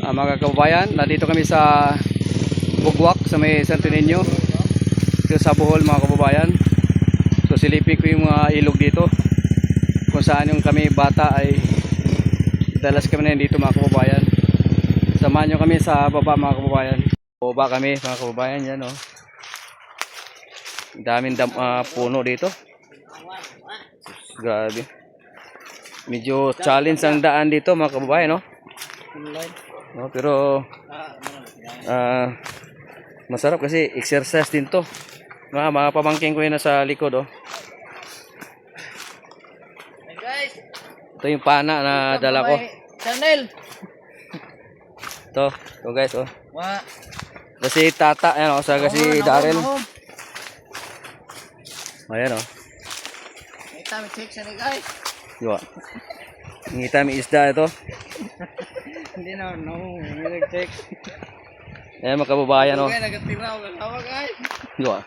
Mga kababayan, nandito kami sa Bugwak sa may Santo Niño, dito sa Bohol mga kababayan. So silipin ko yung mga ilog dito kung saan yung kami bata ay dalas kami na dito mga kababayan. Samahan nyo kami sa baba mga kababayan. Baba kami mga kababayan, yan oh. Daming puno dito. Grabe. Medyo challenge ang daan dito mga kababayan, no? No, pero masarap kasi exercise din to. Mga pamangking ko yun nasa likod, oh. Hey guys, Ito yung pana na dala ko. channel. Ito guys, oh. Wa. Kasi tata, ayan, oh, sa kasi Daryl. Ayan, oh. Kita mi check ni guys. Diba? Ngita may isda ito. Hindi na may check. Ayan mga kababayan, oh. Okay, nagatiraw lang hawa guys. Diba?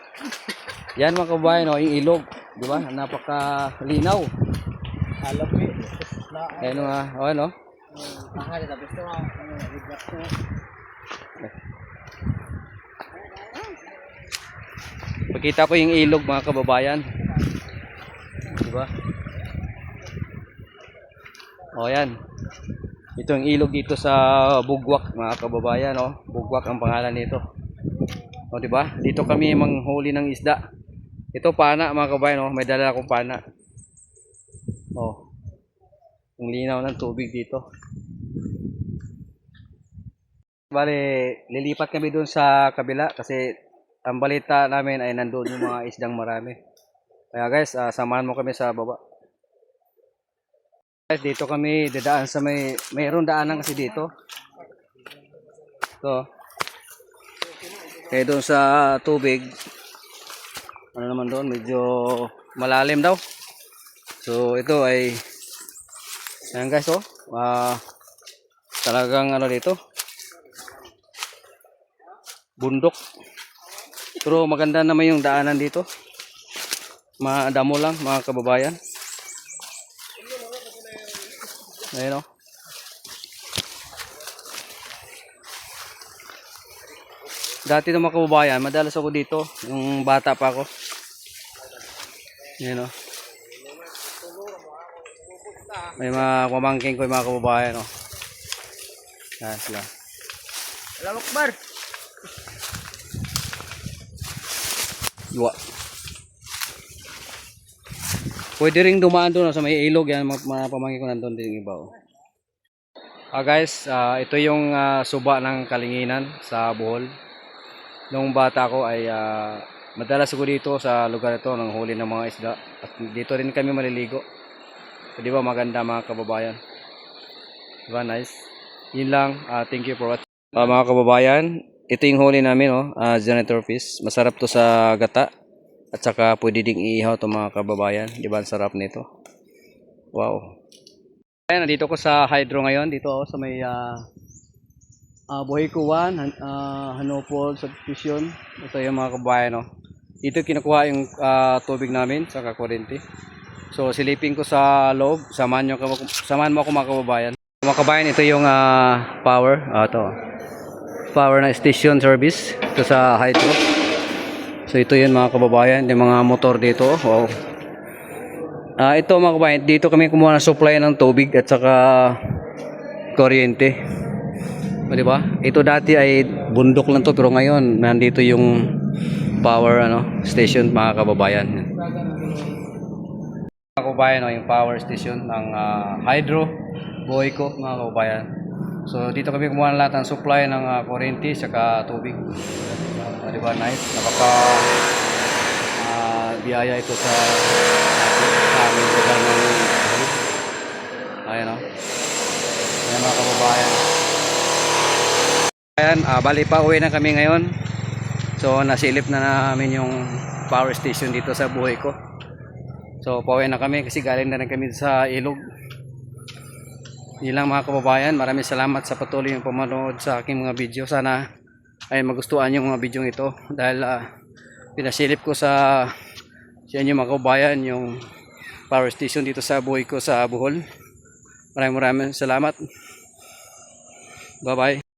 Yan mga kababayan, oh, yung ilog. Diba? Napakalinaw. Alam mo. Ayan, oh, ano? Mahal na gusto mo. Pakita ko yung ilog mga kababayan. Diba? O yan. Ito yung ilog dito sa Bugwak mga kababayan, oh. Bugwak ang pangalan nito. O diba? Dito kami manghuli ng isda. Ito pana mga kababayan, oh. May dala akong pana. Oh. Ang linaw ng tubig dito. Bale, lilipat kami doon sa kabila kasi ang balita namin ay nandoon yung mga isdang marami. Kaya guys, samahan mo kami sa baba. Guys, dito kami dadaan sa mayroon daanan kasi dito. Ito. Kaya doon sa tubig, ano naman doon, medyo malalim daw. So ito ay, ayan guys, oh. Talagang ano dito, bundok. Pero maganda naman yung daanan dito. Madamo lang mga kababayan. Ayun, oh. Dati ng mga kababayan, madalas ako dito yung bata pa ako. Ayun, oh. May mga pamangking ko yung mga kababayan, oh. Yan sila. Allahu Akbar. Dua. Pwede ring dumaan doon sa may ilog yan, mga pamangkin ko nandun din iba, oh. Guys, ito yung suba ng Kalinginan sa Bohol. Nung bata ko ay madalas ko dito sa lugar ito nang huli ng mga isda. At dito rin kami maliligo. So, di ba maganda mga kababayan? Diba nice? Yun lang, thank you for watching. Mga kababayan, ito yung huli namin, oh, janitor fish. Masarap to sa gata. At saka pwede ding iihaw to mga kababayan. Di ba ang sarap nito? Wow. Ayan, nandito ko sa hydro ngayon. Dito ako sa may Buhayco 1, Hanopol Substation. Ito yung mga kababayan, oh. Dito kinukuha yung tubig namin sa kuryente. So silipin ko sa loob. Samahan mo ako mga kababayan. Mga kababayan, ito yung power. Ito. Power na station service. Ito sa hydro. So ito yun mga kababayan. Yung mga motor dito. Wow. Ito mga kababayan, dito kami kumuha ng supply ng tubig at saka kuryente. O, diba? Ito dati ay bundok lang to, pero ngayon nandito yung power station mga kababayan. Mga kababayan, yung power station ng Hydro Buhayco mga kababayan. So dito kami kumuha ng lahat ng supply ng kuryente at saka tubig. O, diba? Nice. Napaka biyaya ito sa amin lugar ng ayan, oh. Ayan mga kababayan. Ayan, bali pa uwi na kami ngayon. So nasilip na namin yung power station dito sa Buhayco. So pauwi na kami kasi galing na rin kami sa ilog. Yun lang mga kababayan, maraming salamat sa patuloy yung pamanood sa aking mga video. Sana ay magustuhan yung mga video ito dahil pinasilip ko sa inyo mga kababayan yung power station dito sa Buhayco sa Bohol. Maraming salamat. Bye bye.